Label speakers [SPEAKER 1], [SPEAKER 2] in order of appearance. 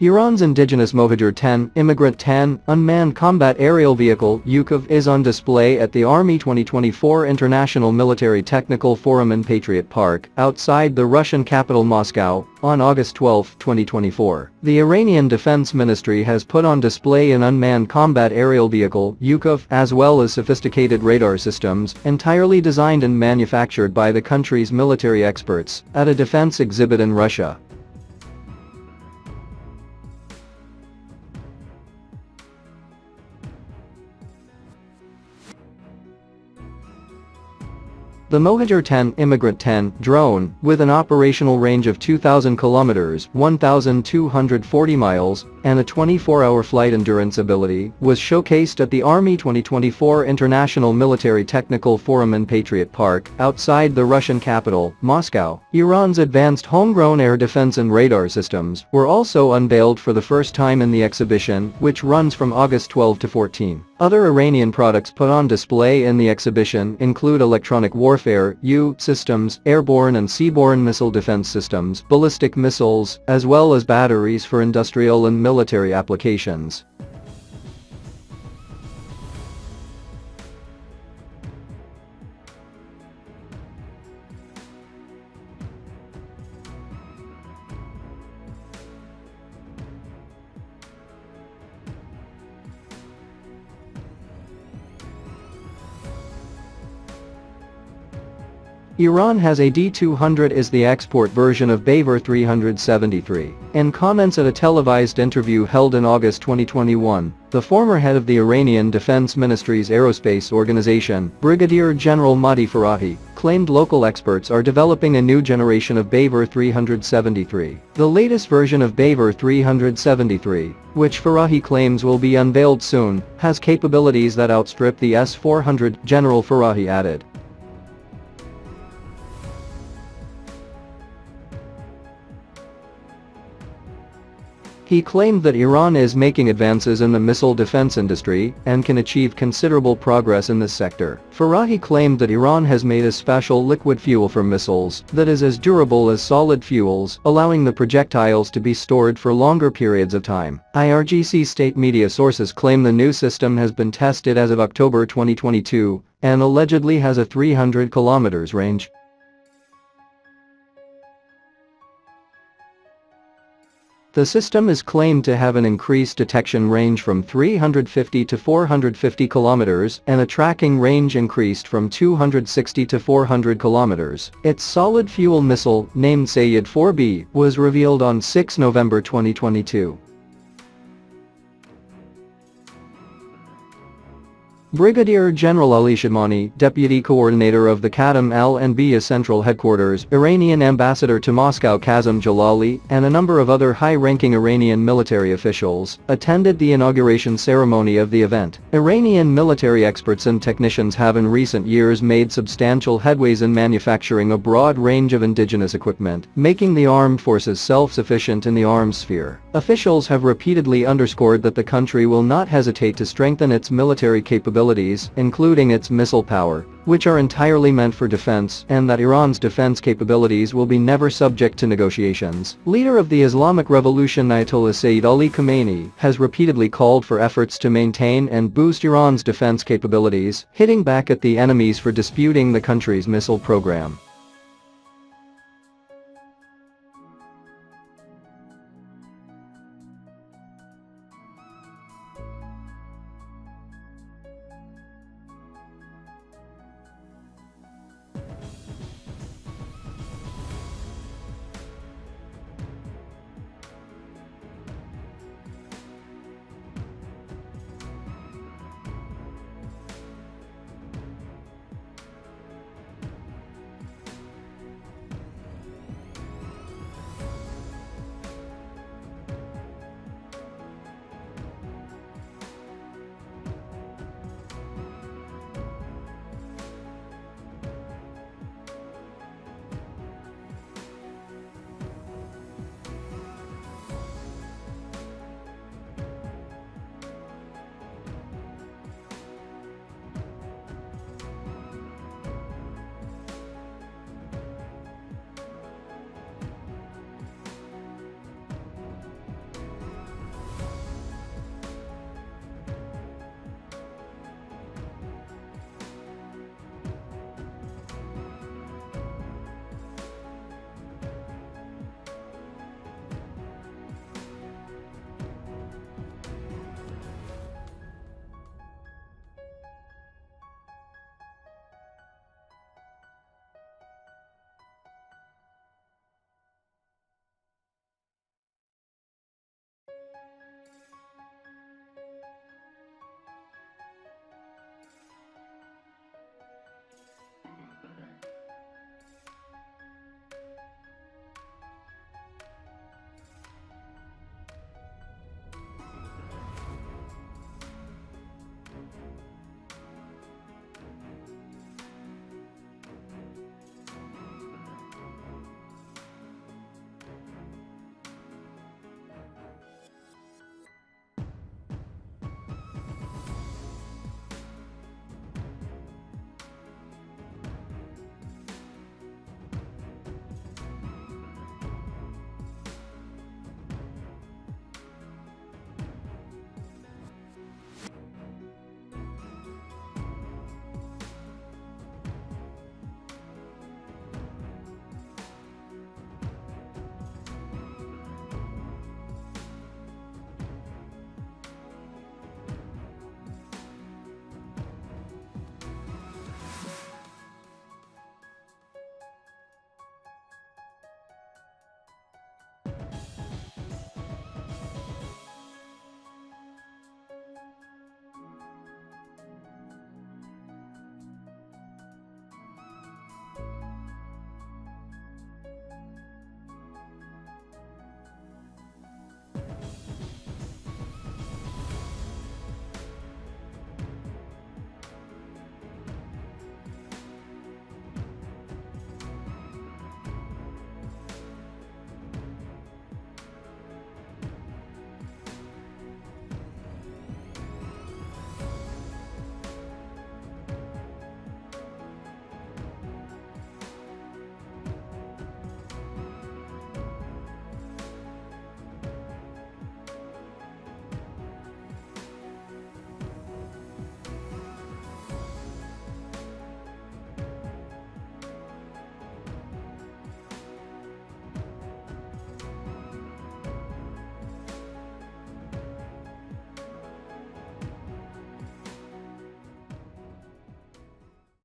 [SPEAKER 1] Iran's indigenous Mohajer-10, Immigrant-10, unmanned combat aerial vehicle UCAV is on display at the Army 2024 International Military Technical Forum in Patriot Park, outside the Russian capital Moscow, on August 12, 2024. The Iranian Defense Ministry has put on display an unmanned combat aerial vehicle UCAV as well as sophisticated radar systems, entirely designed and manufactured by the country's military experts, at a defense exhibit in Russia. The Mohajer-10 Immigrant-10 drone, with an operational range of 2,000 kilometers (1,240 miles) and a 24-hour flight endurance ability, was showcased at the Army 2024 International Military Technical Forum in Patriot Park, outside the Russian capital, Moscow. Iran's advanced homegrown air defense and radar systems were also unveiled for the first time in the exhibition, which runs from August 12 to 14. Other Iranian products put on display in the exhibition include electronic warfare systems, airborne and seaborne missile defense systems, ballistic missiles, as well as batteries for industrial and military applications. Iran has a D-200 is the export version of Mohajer-373. In comments at a televised interview held in August 2021, the former head of the Iranian Defense Ministry's aerospace organization, Brigadier General Mahdi Farahi, claimed local experts are developing a new generation of Mohajer-373. The latest version of Mohajer-373, which Farahi claims will be unveiled soon, has capabilities that outstrip the S-400, General Farahi added. He claimed that Iran is making advances in the missile defense industry and can achieve considerable progress in this sector. Farahi claimed that Iran has made a special liquid fuel for missiles that is as durable as solid fuels, allowing the projectiles to be stored for longer periods of time. IRGC state media sources claim the new system has been tested as of October 2022 and allegedly has a 300 kilometers range. The system is claimed to have an increased detection range from 350 to 450 kilometers and a tracking range increased from 260 to 400 kilometers. Its solid fuel missile, named Sayyid 4B, was revealed on 6 November 2022. Brigadier General Ali Shadmani, Deputy Coordinator of the Qadim Al-Anbiya Central Headquarters, Iranian Ambassador to Moscow Kazem Jalali, and a number of other high-ranking Iranian military officials, attended the inauguration ceremony of the event. Iranian military experts and technicians have in recent years made substantial headways in manufacturing a broad range of indigenous equipment, making the armed forces self-sufficient in the arms sphere. Officials have repeatedly underscored that the country will not hesitate to strengthen its military capabilities, including its missile power, which are entirely meant for defense, and that Iran's defense capabilities will be never subject to negotiations. Leader of the Islamic Revolution Ayatollah Sayyid Ali Khamenei has repeatedly called for efforts to maintain and boost Iran's defense capabilities, hitting back at the enemies for disputing the country's missile program.